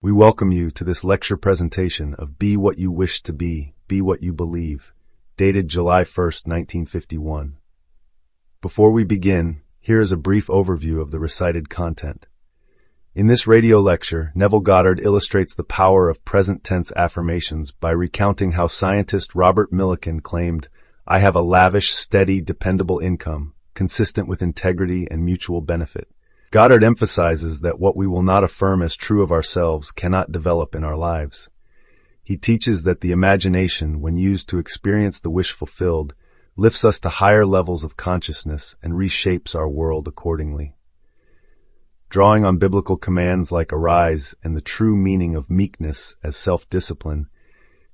We welcome you to this lecture presentation of Be What You Wish to Be What You Believe, dated July 1st, 1951. Before we begin, here is a brief overview of the recited content. In this radio lecture, Neville Goddard illustrates the power of present-tense affirmations by recounting how scientist Robert Millikan claimed, "I have a lavish, steady, dependable income, consistent with integrity and mutual benefit." Goddard emphasizes that what we will not affirm as true of ourselves cannot develop in our lives. He teaches that the imagination, when used to experience the wish fulfilled, lifts us to higher levels of consciousness and reshapes our world accordingly. Drawing on biblical commands like arise and the true meaning of meekness as self-discipline,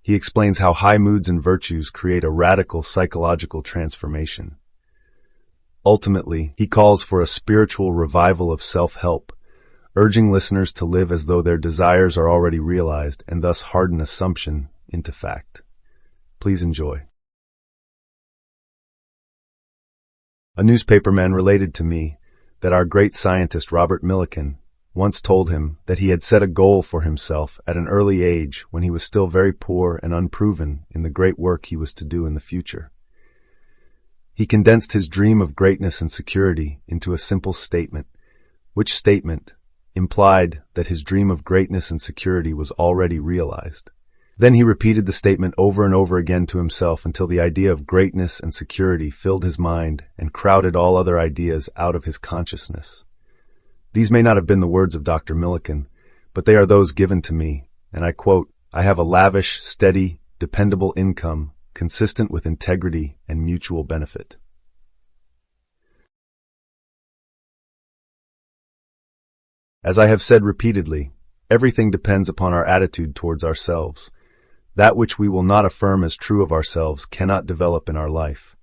he explains how high moods and virtues create a radical psychological transformation. Ultimately, he calls for a spiritual revival of self-help, urging listeners to live as though their desires are already realized and thus harden assumption into fact. Please enjoy. A newspaperman related to me that our great scientist Robert Millikan once told him that he had set a goal for himself at an early age when he was still very poor and unproven in the great work he was to do in the future. He condensed his dream of greatness and security into a simple statement, which statement implied that his dream of greatness and security was already realized. Then he repeated the statement over and over again to himself until the idea of greatness and security filled his mind and crowded all other ideas out of his consciousness. These may not have been the words of Dr. Millikan, but they are those given to me, and I quote, "I have a lavish, steady, dependable income, consistent with integrity and mutual benefit." As I have said repeatedly, everything depends upon our attitude towards ourselves. That which we will not affirm as true of ourselves cannot develop in our life.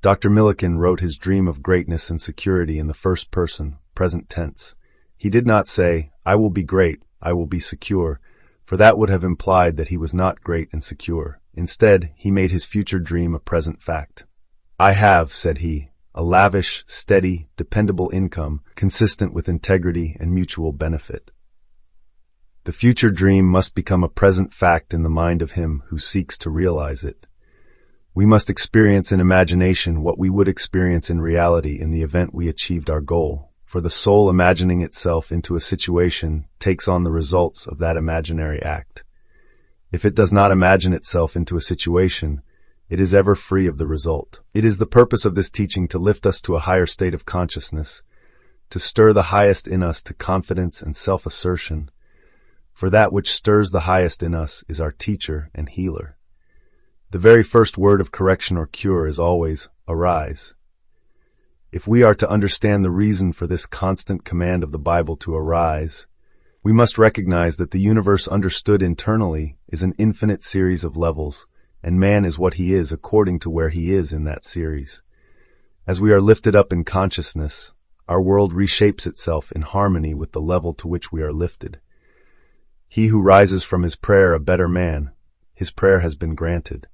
Dr. Millikan wrote his dream of greatness and security in the first person, present tense. He did not say, "I will be great, I will be secure," for that would have implied that he was not great and secure. Instead, he made his future dream a present fact. "I have," said he, "a lavish, steady, dependable income, consistent with integrity and mutual benefit." The future dream must become a present fact in the mind of him who seeks to realize it. We must experience in imagination what we would experience in reality in the event we achieved our goal, for the soul imagining itself into a situation takes on the results of that imaginary act. If it does not imagine itself into a situation, it is ever free of the result. It is the purpose of this teaching to lift us to a higher state of consciousness, to stir the highest in us to confidence and self-assertion, for that which stirs the highest in us is our teacher and healer. The very first word of correction or cure is always, arise. If we are to understand the reason for this constant command of the Bible to arise, we must recognize that the universe understood internally is an infinite series of levels, and man is what he is according to where he is in that series. As we are lifted up in consciousness, our world reshapes itself in harmony with the level to which we are lifted. He who rises from his prayer a better man, his prayer has been granted.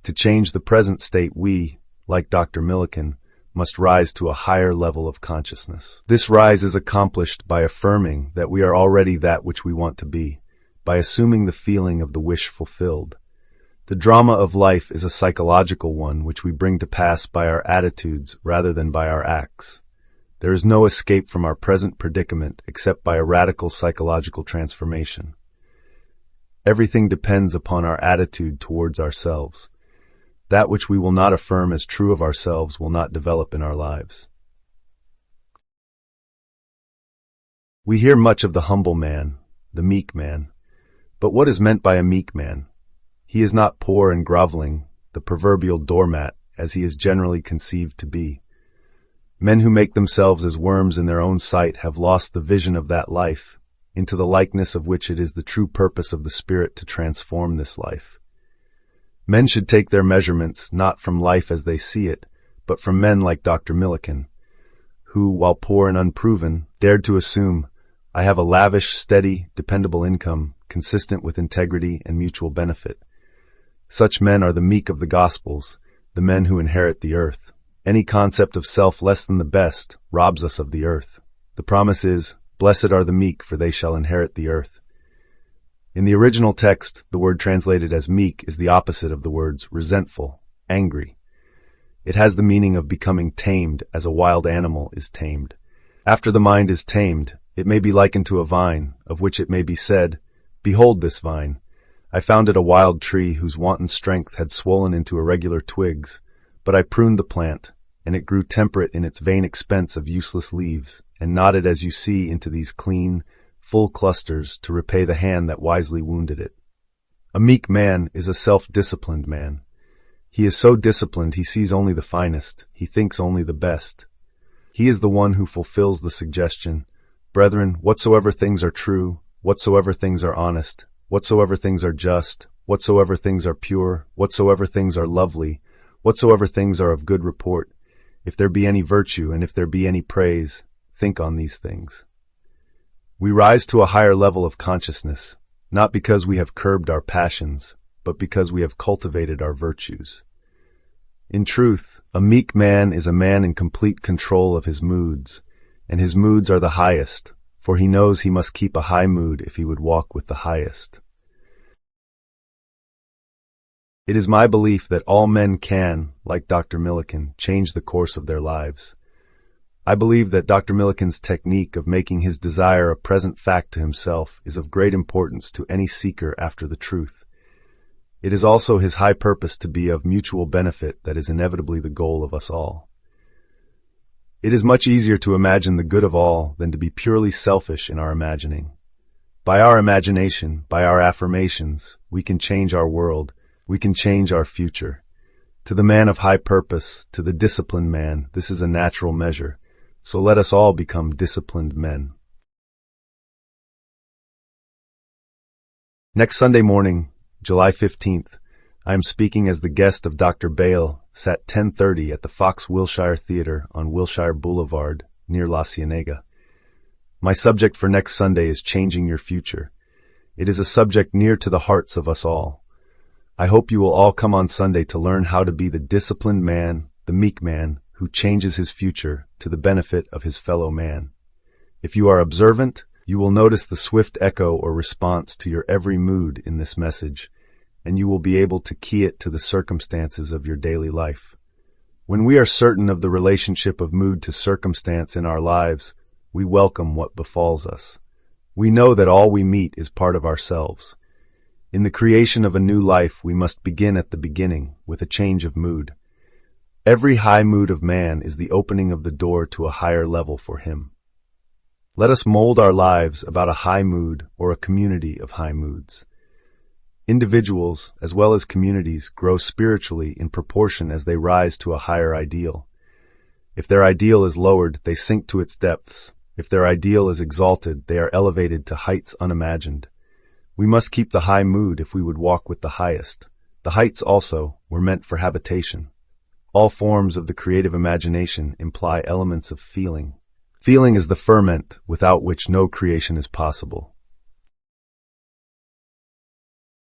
To change the present state, we, like Dr. Millikan, must rise to a higher level of consciousness. This rise is accomplished by affirming that we are already that which we want to be, by assuming the feeling of the wish fulfilled. The drama of life is a psychological one which we bring to pass by our attitudes rather than by our acts. There is no escape from our present predicament except by a radical psychological transformation. Everything depends upon our attitude towards ourselves. That which we will not affirm as true of ourselves will not develop in our lives. We hear much of the humble man, the meek man. But what is meant by a meek man? He is not poor and groveling, the proverbial doormat, as he is generally conceived to be. Men who make themselves as worms in their own sight have lost the vision of that life, into the likeness of which it is the true purpose of the Spirit to transform this life. Men should take their measurements not from life as they see it, but from men like Dr. Millikan, who, while poor and unproven, dared to assume, "I have a lavish, steady, dependable income, consistent with integrity and mutual benefit." Such men are the meek of the Gospels, the men who inherit the earth. Any concept of self less than the best robs us of the earth. The promise is, Blessed are the meek, for they shall inherit the earth. In the original text, the word translated as meek is the opposite of the words resentful, angry. It has the meaning of becoming tamed as a wild animal is tamed. After the mind is tamed, it may be likened to a vine, of which it may be said, "Behold this vine. I found it a wild tree whose wanton strength had swollen into irregular twigs, but I pruned the plant, and it grew temperate in its vain expense of useless leaves, and nodded as you see into these clean, full clusters to repay the hand that wisely wounded it." A meek man is a self-disciplined man. He is so disciplined he sees only the finest, he thinks only the best. He is the one who fulfills the suggestion, "Brethren, whatsoever things are true, whatsoever things are honest, whatsoever things are just, whatsoever things are pure, whatsoever things are lovely, whatsoever things are of good report, if there be any virtue and if there be any praise, think on these things." We rise to a higher level of consciousness, not because we have curbed our passions, but because we have cultivated our virtues. In truth, a meek man is a man in complete control of his moods, and his moods are the highest, for he knows he must keep a high mood if he would walk with the highest. It is my belief that all men can, like Dr. Millikan, change the course of their lives. I believe that Dr. Millikan's technique of making his desire a present fact to himself is of great importance to any seeker after the truth. It is also his high purpose to be of mutual benefit that is inevitably the goal of us all. It is much easier to imagine the good of all than to be purely selfish in our imagining. By our imagination, by our affirmations, we can change our world, we can change our future. To the man of high purpose, to the disciplined man, this is a natural measure. So let us all become disciplined men. Next Sunday morning, July 15th, I am speaking as the guest of Dr. Bale at 10:30 at the Fox Wilshire Theatre on Wilshire Boulevard, near La Cienega. My subject for next Sunday is changing your future. It is a subject near to the hearts of us all. I hope you will all come on Sunday to learn how to be the disciplined man, the meek man, who changes his future to the benefit of his fellow man. If you are observant, you will notice the swift echo or response to your every mood in this message, and you will be able to key it to the circumstances of your daily life. When we are certain of the relationship of mood to circumstance in our lives, we welcome what befalls us. We know that all we meet is part of ourselves. In the creation of a new life, we must begin at the beginning with a change of mood. Every high mood of man is the opening of the door to a higher level for him. Let us mold our lives about a high mood or a community of high moods. Individuals, as well as communities, grow spiritually in proportion as they rise to a higher ideal. If their ideal is lowered, they sink to its depths. If their ideal is exalted, they are elevated to heights unimagined. We must keep the high mood if we would walk with the highest. The heights also were meant for habitation. All forms of the creative imagination imply elements of feeling. Feeling is the ferment without which no creation is possible.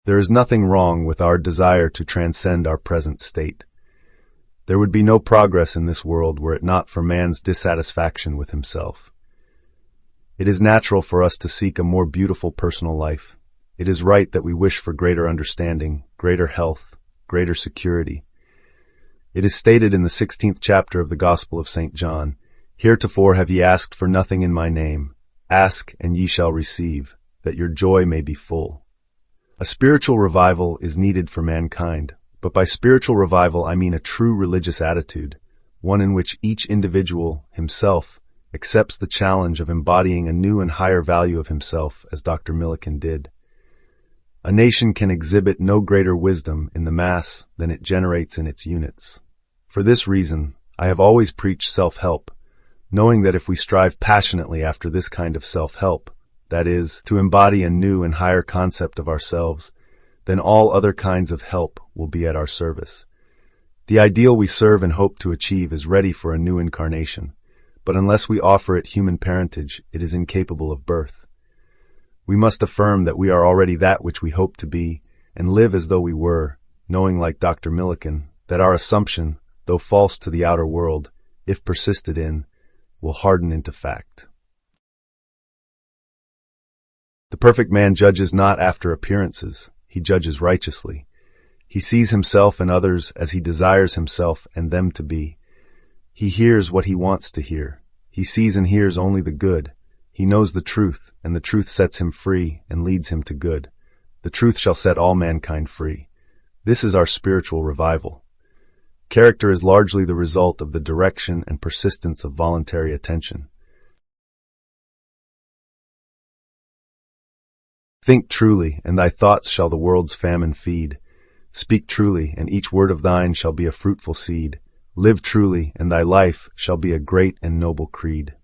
There is nothing wrong with our desire to transcend our present state. There would be no progress in this world were it not for man's dissatisfaction with himself. It is natural for us to seek a more beautiful personal life. It is right that we wish for greater understanding, greater health, greater security. It is stated in the 16th chapter of the Gospel of St. John, "Heretofore have ye asked for nothing in my name. Ask, and ye shall receive, that your joy may be full." A spiritual revival is needed for mankind, but by spiritual revival I mean a true religious attitude, one in which each individual, himself, accepts the challenge of embodying a new and higher value of himself, as Dr. Millikan did. A nation can exhibit no greater wisdom in the mass than it generates in its units. For this reason, I have always preached self-help, knowing that if we strive passionately after this kind of self-help, that is, to embody a new and higher concept of ourselves, then all other kinds of help will be at our service. The ideal we serve and hope to achieve is ready for a new incarnation, but unless we offer it human parentage, it is incapable of birth. We must affirm that we are already that which we hope to be, and live as though we were, knowing, like Dr. Millikan, that our assumption, though false to the outer world, if persisted in, will harden into fact. The perfect man judges not after appearances, he judges righteously. He sees himself and others as he desires himself and them to be. He hears what he wants to hear. He sees and hears only the good. He knows the truth, and the truth sets him free and leads him to good. The truth shall set all mankind free. This is our spiritual revival. Character is largely the result of the direction and persistence of voluntary attention. Think truly, and thy thoughts shall the world's famine feed. Speak truly, and each word of thine shall be a fruitful seed. Live truly, and thy life shall be a great and noble creed.